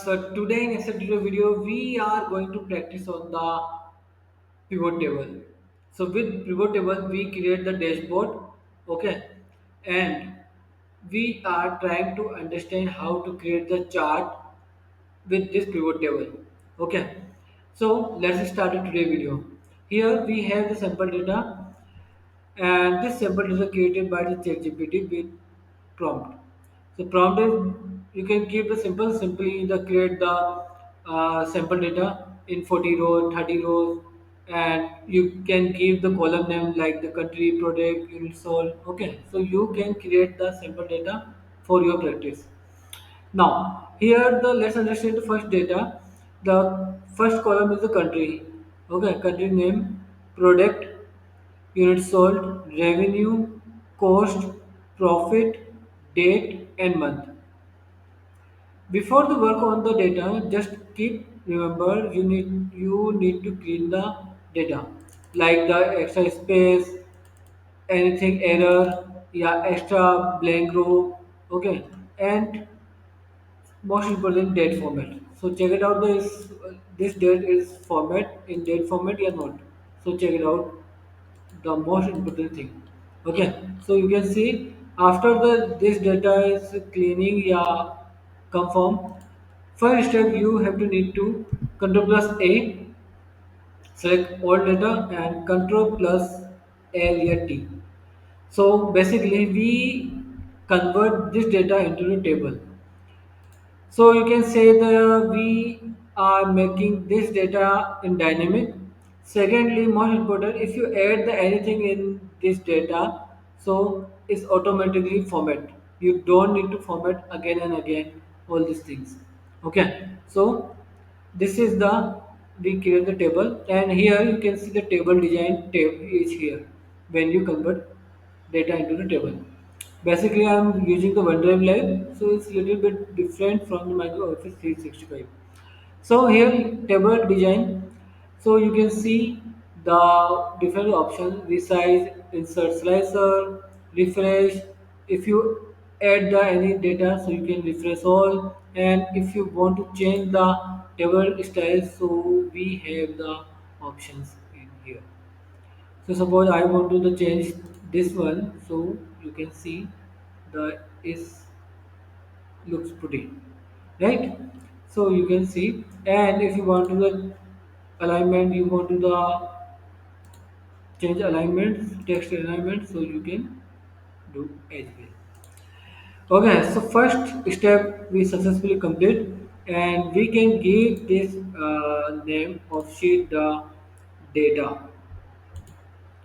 So today in this video we are going to practice on the pivot table. So with pivot table we create the dashboard, okay, and we are trying to understand how to create the chart with this pivot table, okay. So let's start the today video. Here we have the sample data, and this sample data created by the ChatGPT with prompt. So prompt is you can keep the simply the create the sample data in 40 rows, 30 rows, and you can give the column name like the country, product, unit sold. Okay, so you can create the sample data for your practice. Now here the let's understand the first data. The first column is the country. Okay, country name, product, units sold, revenue, cost, profit, date, and month. Before the work on the data, just keep remember you need to clean the data, like the extra space, anything error, yeah, extra blank row, okay, and most important date format. So check it out. This date is format in date format or not. So check it out. The most important thing, okay. So you can see after the this data is cleaning, yeah, confirm. First step you have to need to control plus a, select all data, and control plus l या t. So basically we convert this data into a table. So you can say that we are making this data in dynamic. Secondly, most important, if you add the anything in this data, so it's automatically format. You don't need to format again and again all these things. Okay, so this is the we create the table, and here you can see the table design tab is here when you convert data into the table. Basically, I'm using the OneDrive Live, so it's a little bit different from the Microsoft Office 365. So here, table design. So you can see the different options: resize, insert slicer, refresh. If you add the any data, so you can refresh all. And if you want to change the table style, so we have the options in here. So suppose I want to the change this one, so you can see the is looks pretty, right? So you can see, and if you want to the alignment, you want to the change alignments, text alignment, so you can do as well. Okay, so first step we successfully complete, and we can give this name of sheet the data.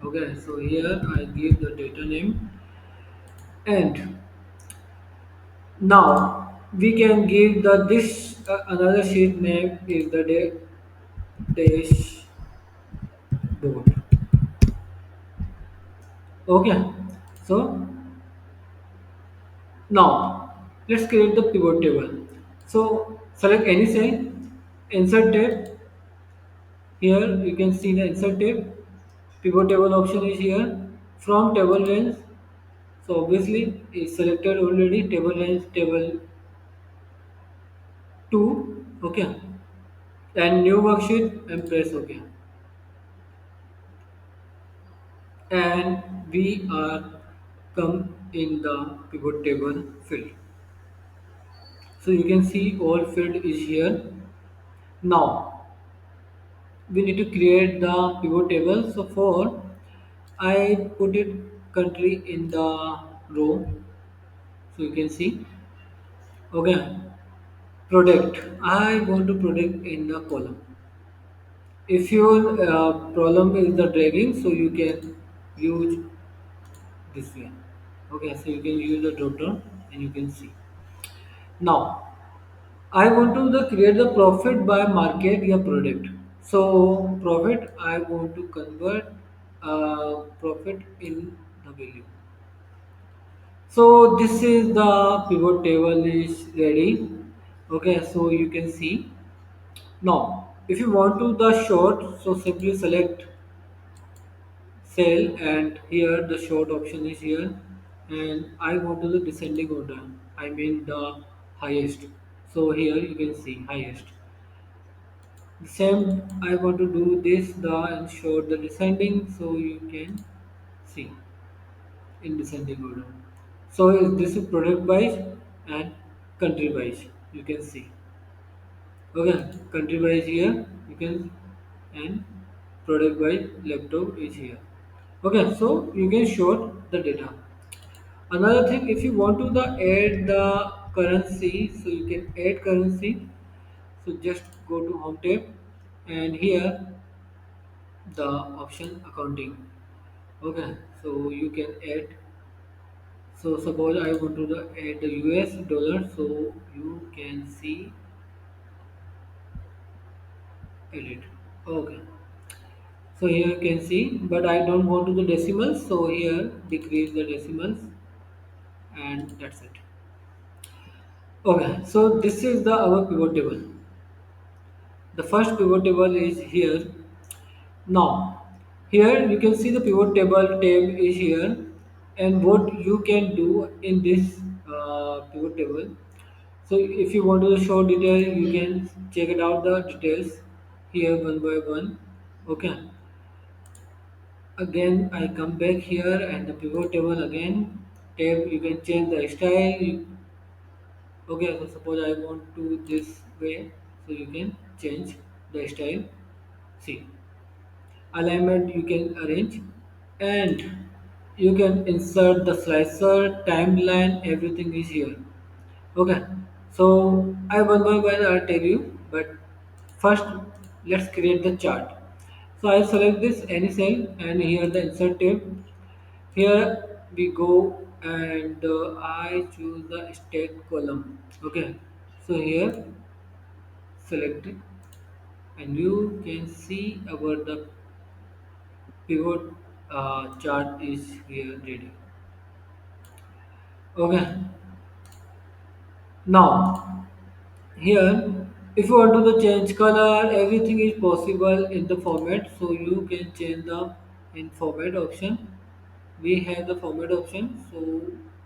Okay, so here I give the data name, and now we can give the this another sheet name is the dashboard. Okay, so now let's create the pivot table. So select any cell, insert tab. Here you can see the insert tab. Pivot table option is here. From table range. So obviously it's selected already. Table range table 2. Okay, and new worksheet and press OK. And we are come in the pivot table field. So you can see all field is here. Now we need to create the pivot table. So for I put it country in the row. So you can see, okay, product. I want to product in the column. If your problem is the dragging, so you can use this way. Okay, so you can use the drop down and you can see. Now I want to create the profit by market या product. So profit I want to convert profit in the value. So this is the pivot table is ready. Okay, so you can see now. If you want to the short, so simply select cell, and here the short option is here, and I want to the descending order. I mean the highest. So here you can see highest. The same I want to do this the and show the descending, so you can see in descending order. So this is product wise and country wise. You can see. Okay, country wise here you can, and product wise laptop is here. Okay, so you can show the data. Another thing, if you want to the add the currency, so you can add currency. So just go to home tab, and here the option accounting. Okay, so you can add. So suppose I want to the add the US dollar, so you can see edit. Okay, so here you can see, but I don't want to the decimals, so here decrease the decimals, and that's it. Okay, so this is the our pivot table. The first pivot table is here. Now, here you can see the pivot table tab is here, and what you can do in this pivot table. So, if you want to show detail, you can check it out the details here one by one. Okay. Again, I come back here and the pivot table again tab. You can change the style. Okay, so suppose I want to this way, so you can change the style. See, alignment you can arrange, and you can insert the slicer, timeline, everything is here. Okay, so I one by one I'll tell you, but first let's create the chart. So I select this any cell, and here the insert tab. Here we go, and I choose the state column. Okay, so here select it, and you can see about the pivot chart is here ready. Okay, now here if you want to the change color, everything is possible in the format, so you can change the in format option. We have the format option, so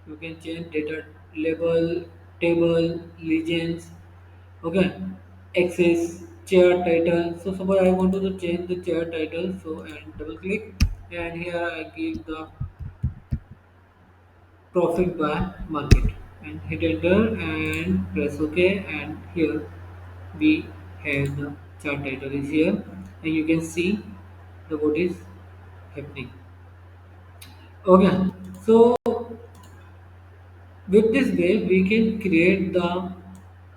you can change data label, table, legends. Okay, access, chair title. So suppose I want to change the chair title, so and double click, and here I give the profit by market, and hit enter and press ok, and here we have the chart title is here, and you can see the what is happening. Okay, so with this way we can create the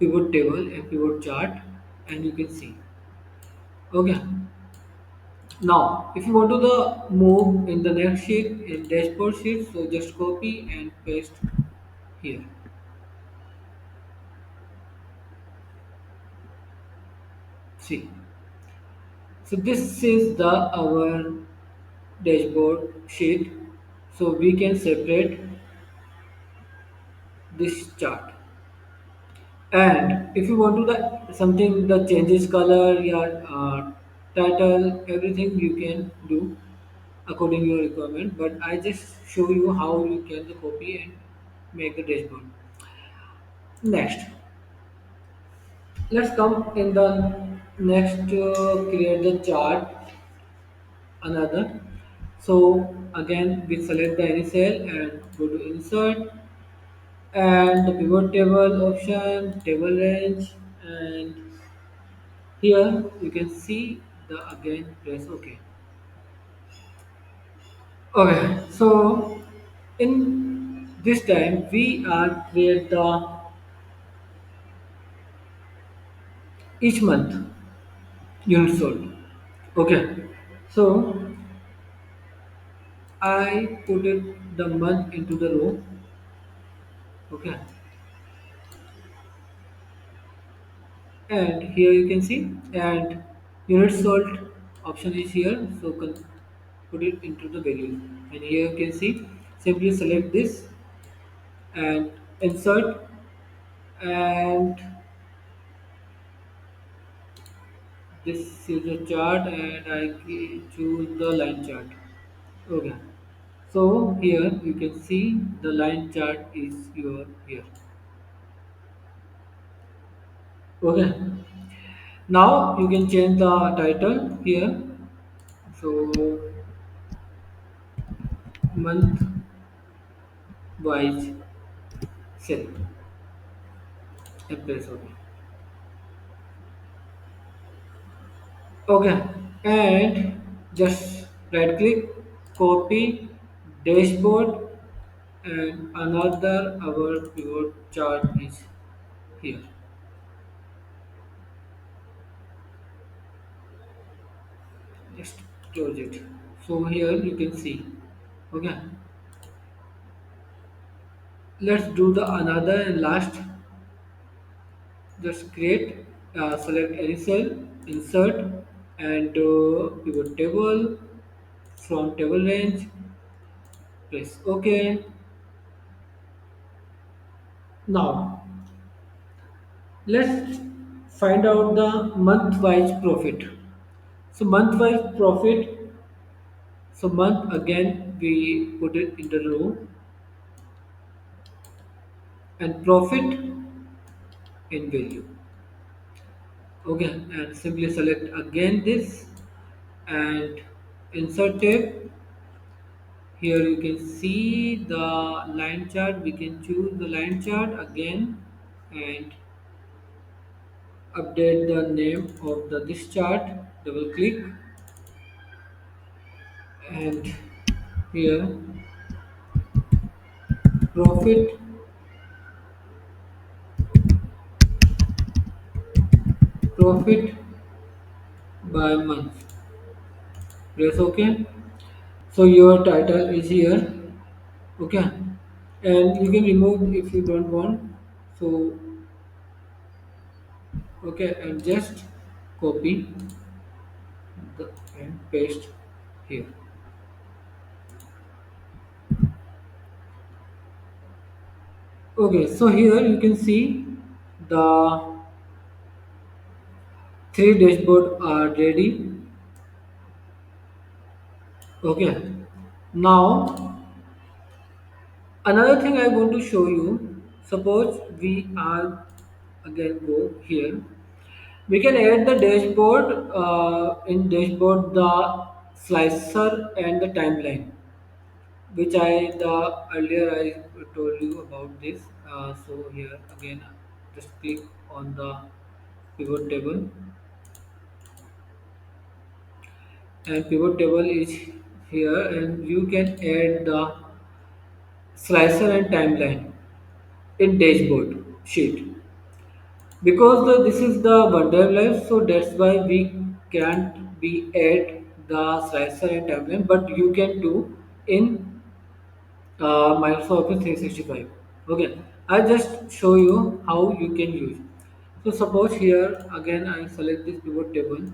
pivot table and pivot chart, and you can see. Okay, now if you want to the move in the next sheet in dashboard sheet, so just copy and paste here. See, so this is the our dashboard sheet, so we can separate this chart. And if you want to the something that changes color, your title, everything you can do according to your requirement, but I just show you how you can the copy and make the dashboard. Next, let's come in the next create the chart another. So again we select the any cell and go to insert, and the pivot table option, table range, and here you can see the again press ok. Okay, so in this time we are create the each month unit sold. Okay, so I put it the month into the row. Okay, and here you can see, and unit sold option is here, so put it into the value, and here you can see simply select this and insert, and this is a chart, and I choose the line chart. Okay, so here you can see the line chart is your here. Okay, now you can change the title here. So month wise sale and press OK. Okay, and just right click, copy dashboard, and another our pivot chart is here. Just close it. So here you can see. Okay, let's do the another and last. Just create, select any cell, insert, and pivot table from table range. Press OK. Now let's find out the month wise profit. So month wise profit. So month again we put it in the row and profit in value. Okay, and simply select again this and insert tab. Here you can see the line chart. We can choose the line chart again and update the name of the this chart. Double click and here profit profit by month. Press OK. So your title is here. Okay, and you can remove if you don't want. So okay, and just copy the and paste here. Okay, so here you can see the three dashboard are ready. Okay, now another thing I want to show you. Suppose we are again go here. We can add the dashboard, in dashboard the slicer and the timeline, which I the earlier I told you about this. So here again, just click on the pivot table, and pivot table is here, and you can add the slicer and timeline in dashboard sheet. Because this is the one drive live, so that's why we can't be add the slicer and timeline, but you can do in Microsoft Office 365. Okay, I just show you how you can use. So suppose here again I select this pivot table,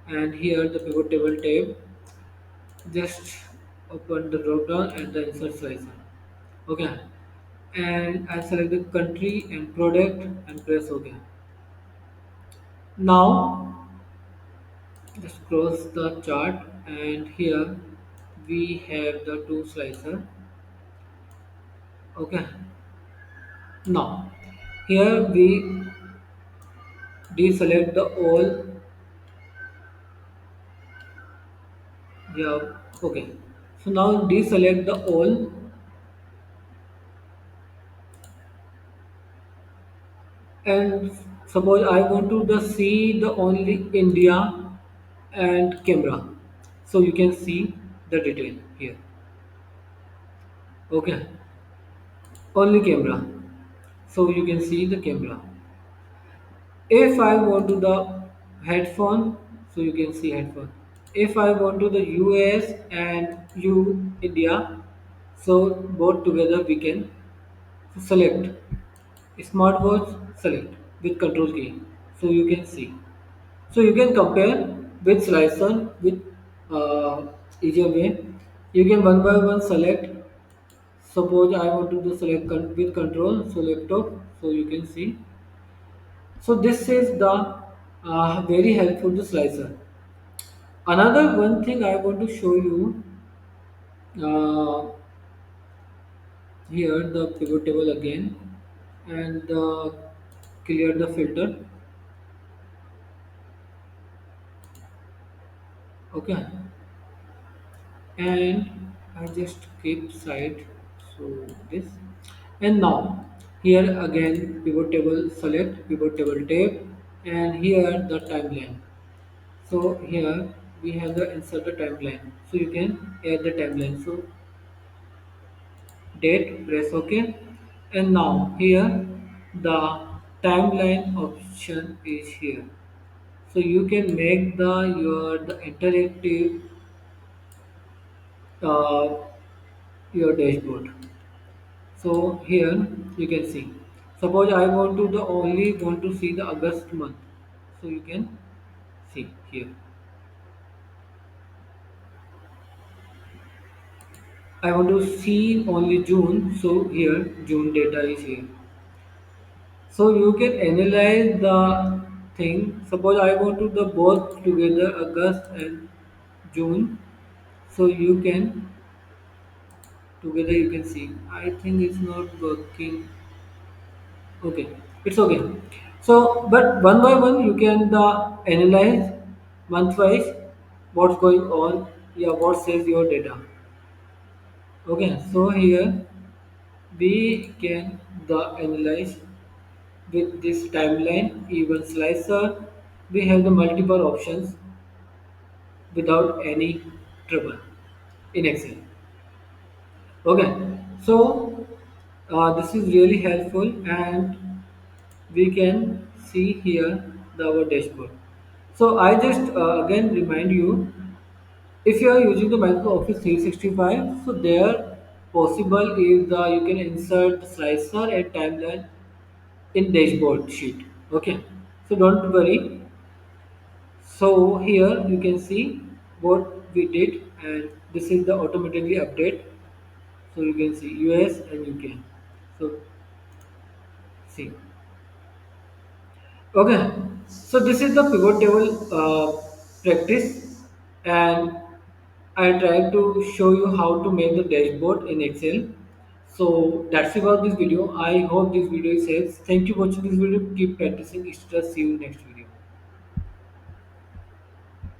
and here the pivot table tab. Just open the drop down and the insert slicer. Okay, and I select the country and product and press OK. Now just close the chart, and here we have the two slicer. Okay, now here we deselect the all. Yeah, okay, so now deselect the all, and suppose I want to the see the only India and camera, so you can see the detail here. Okay, only camera, so you can see the camera. If I want to the headphone, so you can see headphone. If I want to the US and you India, so both together we can select smartwatch, select with control key, so you can see. So you can compare with slicer with easier way. You can one by one select. Suppose I want to do select with control, so laptop, so you can see. So this is the very helpful to slicer. Another one thing I want to show you, uh, here the pivot table again, and clear the filter. Okay, and I just keep side, so this, and now here again pivot table, select pivot table tab, and here the timeline. So here we have the insert the timeline, so you can add the timeline. So date, press OK, and now here the timeline option is here, so you can make the interactive uh, your dashboard. So here you can see. Suppose I want to the only want to see the August month. So you can see here. I want to see only June. So here June data is here. So you can analyze the thing. Suppose I want to the both together August and June. So you can together you can see. I think it's not working. Okay, it's okay. So, but one by one, you can analyze month wise what's going on. Yeah, what says your data. Okay, so here we can the analyze with this timeline even slicer. We have the multiple options without any trouble in Excel. Okay, so this is really helpful, and we can see here our dashboard. So I just again remind you, if you are using the Microsoft Office 365, so there possible is you can insert slicer and timeline in dashboard sheet. Okay, so don't worry. So here you can see what we did, and this is the automatically update. So you can see US and UK. So see. Okay, so this is the pivot table practice, and I try to show you how to make the dashboard in Excel. So that's about this video. I hope this video is helps. Thank you for watching this video. Keep practicing. Extra. See you next video.